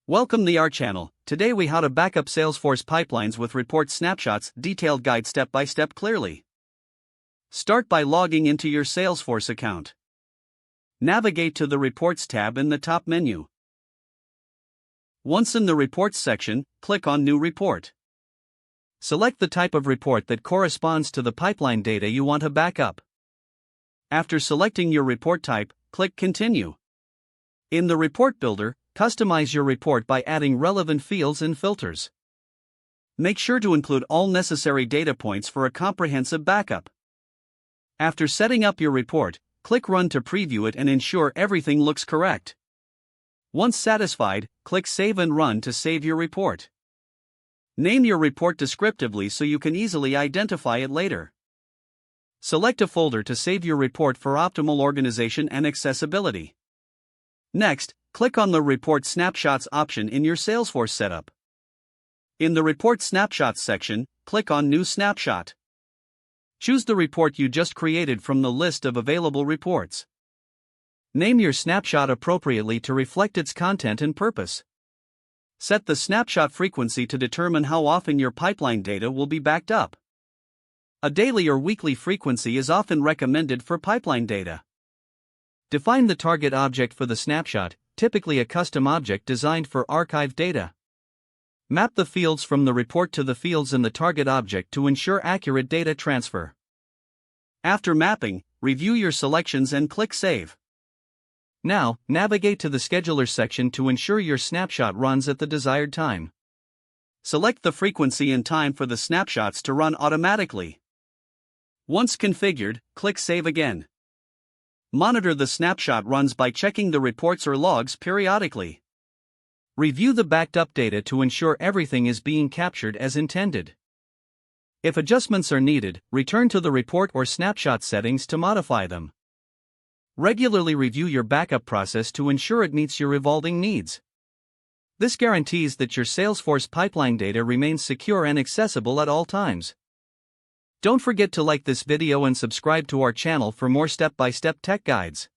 Welcome to our channel. Today we how to backup Salesforce pipelines with report snapshots, detailed guide step by step clearly. Start by logging into your Salesforce account. Navigate to the Reports tab in the top menu. Once in the Reports section, click on New Report. Select the type of report that corresponds to the pipeline data you want to backup. After selecting your report type, click Continue. In the Report Builder, customize your report by adding relevant fields and filters. Make sure to include all necessary data points for a comprehensive backup. After setting up your report, click Run to preview it and ensure everything looks correct. Once satisfied, click Save and Run to save your report. Name your report descriptively so you can easily identify it later. Select a folder to save your report for optimal organization and accessibility. Next, click on the Report Snapshots option in your Salesforce setup. In the Report Snapshots section, click on New Snapshot. Choose the report you just created from the list of available reports. Name your snapshot appropriately to reflect its content and purpose. Set the snapshot frequency to determine how often your pipeline data will be backed up. A daily or weekly frequency is often recommended for pipeline data. Define the target object for the snapshot, typically a custom object designed for archived data. Map the fields from the report to the fields in the target object to ensure accurate data transfer. After mapping, review your selections and click Save. Now, navigate to the Scheduler section to ensure your snapshot runs at the desired time. Select the frequency and time for the snapshots to run automatically. Once configured, click Save again. Monitor the snapshot runs by checking the reports or logs periodically. Review the backed up data to ensure everything is being captured as intended. If adjustments are needed, return to the report or snapshot settings to modify them. Regularly review your backup process to ensure it meets your evolving needs. This guarantees that your Salesforce pipeline data remains secure and accessible at all times. Don't forget to like this video and subscribe to our channel for more step-by-step tech guides.